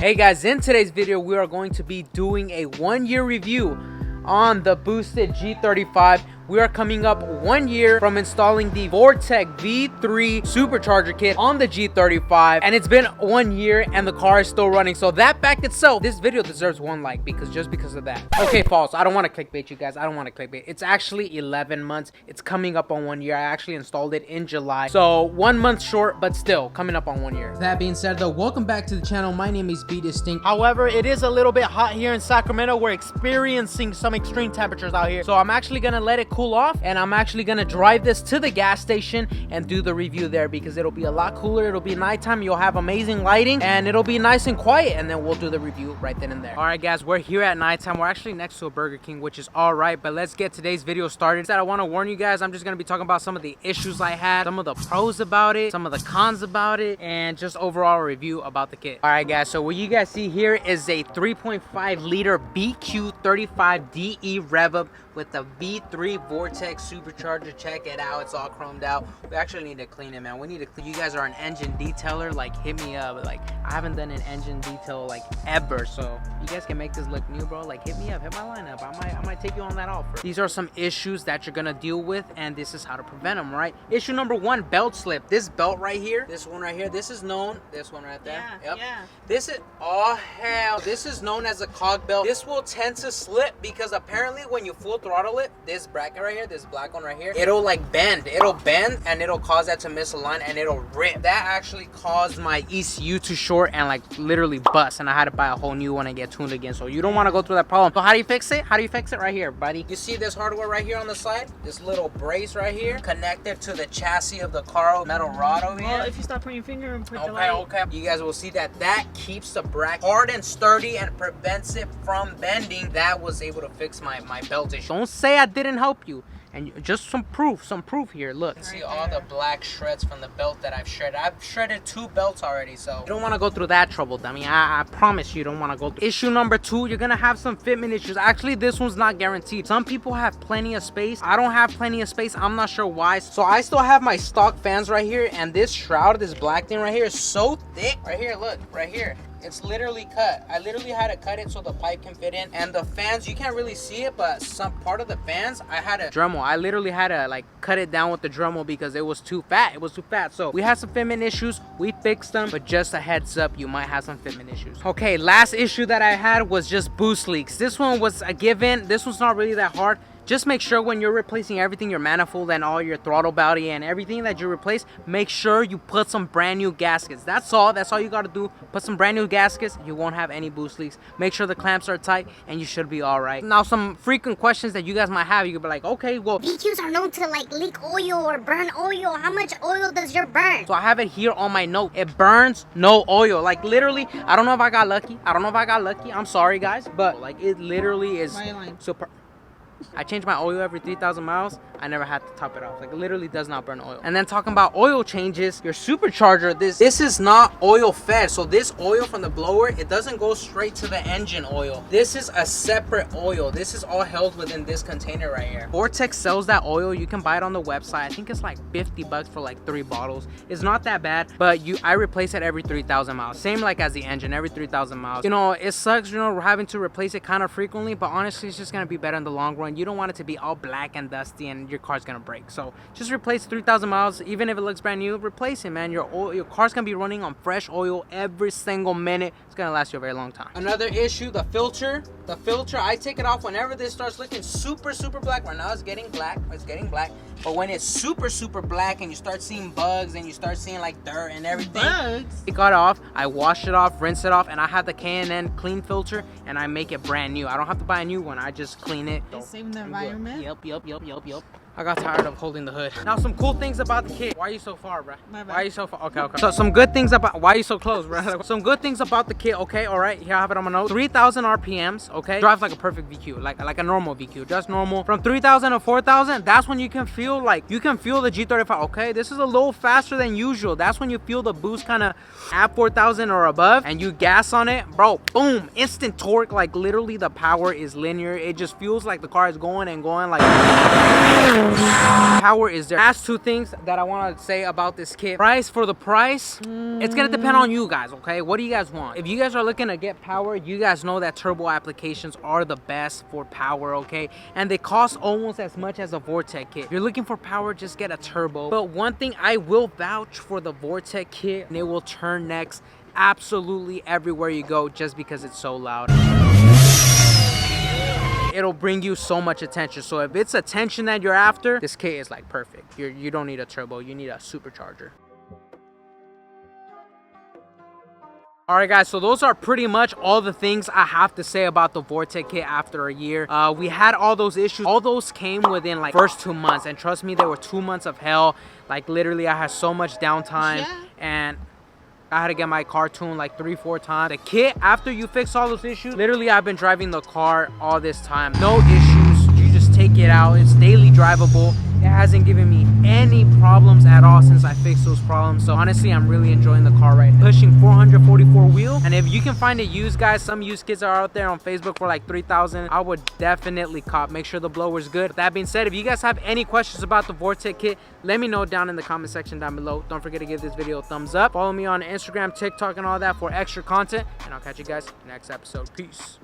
Hey guys, in today's video we are going to be doing a 1-year review on the boosted G35. We are coming up 1 year from installing the Vortech V3 Supercharger kit on the G35, and it's been 1 year and the car is still running. So that fact itself, this video deserves 1 like because of that. Okay, false. I don't want to clickbait you guys. I don't want to clickbait. It's actually 11 months. It's coming up on 1 year. I actually installed it in July. So 1 month short, but still coming up on 1 year. That being said though, welcome back to the channel. My name is BeDistinct. However, it is a little bit hot here in Sacramento. We're experiencing some extreme temperatures out here. So I'm actually going to let it cool off, and I'm actually gonna drive this to the gas station and do the review there because it'll be a lot cooler. It'll be nighttime, you'll have amazing lighting, and it'll be nice and quiet, and then we'll do the review right then and there. All right guys, we're here at nighttime. We're actually next to a Burger King, which is all right, but let's get today's video started. I want to warn you guys, I'm just gonna be talking about some of the issues I had, some of the pros about it, some of the cons about it, and just overall review about the kit. All right guys, so what you guys see here is a 3.5 liter BQ35DE rev up with the V3 Vortech Supercharger. Check it out, it's all chromed out. We actually need to clean it, man. We need to clean. You guys are an engine detailer, like hit me up. Like I haven't done an engine detail like ever, so you guys can make this look new, bro. Like hit me up, hit my line up. I might take you on that offer. These are some issues that you're gonna deal with, and this is how to prevent them, right? Issue number 1, belt slip. This belt right here, this one right here, this is known, this one right there, yeah, yep. Yeah. This is, oh hell, this is known as a cog belt. This will tend to slip because apparently when you full throttle it, this bracket right here, this black one right here, it'll like bend. It'll bend and it'll cause that to misalign and it'll rip. That actually caused my ECU to short and like literally bust, and I had to buy a whole new one and get tuned again. So you don't want to go through that problem. So how do you fix it? How do you fix it? Right here, buddy. You see this hardware right here on the side? This little brace right here connected to the chassis of the car, metal rod over here. Well, if you stop putting your finger and put the light. Okay. You guys will see that keeps the bracket hard and sturdy and prevents it from bending. That was able to fix my belt issue. Don't say I didn't help you. And just some proof here. Look, see all the black shreds from the belt that I've shredded. I've shredded 2 belts already, so you don't want to go through that trouble, dummy. I promise you don't want to go through. Issue number 2, you're gonna have some fitment issues. Actually, this one's not guaranteed. Some people have plenty of space. I don't have plenty of space. I'm not sure why. So I still have my stock fans right here, and this shroud, this black thing right here, is so thick. Right here, look, right here. It's literally cut. I literally had to cut it so the pipe can fit in. And the fans, you can't really see it, but some part of the fans, I had a Dremel. I literally had to like cut it down with the Dremel because it was too fat. It was too fat. So we had some fitment issues. We fixed them, but just a heads up, you might have some fitment issues. Okay, last issue that I had was just boost leaks. This one was a given. This one's not really that hard. Just make sure when you're replacing everything, your manifold and all your throttle body and everything that you replace, make sure you put some brand new gaskets. That's all you got to do. Put some brand new gaskets. You won't have any boost leaks. Make sure the clamps are tight and you should be all right. Now, some frequent questions that you guys might have. You could be like, okay, well, BQs are known to like leak oil or burn oil. How much oil does your burn? So I have it here on my note. It burns no oil. Like literally, I don't know if I got lucky. I'm sorry, guys, but like it literally is super. I change my oil every 3,000 miles. I never had to top it off. Like it literally does not burn oil. And then talking about oil changes, your supercharger, this is not oil fed. So this oil from the blower, it doesn't go straight to the engine oil. This is a separate oil. This is all held within this container right here. Vortech sells that oil. You can buy it on the website. I think it's like 50 bucks for like 3 bottles. It's not that bad, but I replace it every 3,000 miles. Same like as the engine, every 3,000 miles. You know, it sucks, you know, having to replace it kind of frequently, but honestly, it's just gonna be better in the long run. You don't want it to be all black and dusty and your car's gonna break. So just replace 3,000 miles. Even if it looks brand new, replace it, man. Your car's gonna be running on fresh oil every single minute. It's gonna last you a very long time. Another issue, the filter. The filter, I take it off whenever this starts looking super black. Right now it's getting black. But when it's super black and you start seeing bugs and you start seeing like dirt and everything, Bugs? it got off. I wash it off, rinse it off, and I have the K&N clean filter, and I make it brand new. I don't have to buy a new one. I just clean it. It's saving the environment? Yep. I got tired of holding the hood. Now some cool things about the kit. Why are you so far, bro? My bad. Why are you so far? Okay. So some good things about, why are you so close, bro? Some good things about the kit, okay, all right. Here I have it on my notes. 3,000 RPMs, okay. Drives like a perfect VQ, like a normal VQ, just normal. From 3,000 to 4,000, that's when you can feel the G35, okay. This is a little faster than usual. That's when you feel the boost kind of at 4,000 or above, and you gas on it, bro, boom, instant torque. Like literally the power is linear. It just feels like the car is going and going like Power is there. Last two things that I want to say about this kit. Price for the price, it's gonna depend on you guys, okay? What do you guys want? If you guys are looking to get power, you guys know that turbo applications are the best for power, okay? And they cost almost as much as a Vortech kit. If you're looking for power, just get a turbo. But one thing I will vouch for the Vortech kit, and it will turn necks absolutely everywhere you go just because it's so loud. It'll bring you so much attention. So if it's attention that you're after, this kit is like perfect. You don't need a turbo, you need a supercharger. All right, guys, so those are pretty much all the things I have to say about the Vortech kit after a year. We had all those issues. All those came within like first 2 months, and trust me, there were 2 months of hell. Like literally, I had so much downtime, and I had to get my car tuned like 3-4 times. The kit, after you fix all those issues, literally I've been driving the car all this time. No issues. You just take it out. It's daily drivable. It hasn't given me any problems at all since I fixed those problems. So honestly, I'm really enjoying the car right now. Pushing 444 wheel. And if you can find it used, guys, some used kits are out there on Facebook for like 3,000. I would definitely cop. Make sure the blower's good. With that being said, if you guys have any questions about the Vortech kit, let me know down in the comment section down below. Don't forget to give this video a thumbs up. Follow me on Instagram, TikTok, and all that for extra content. And I'll catch you guys next episode. Peace.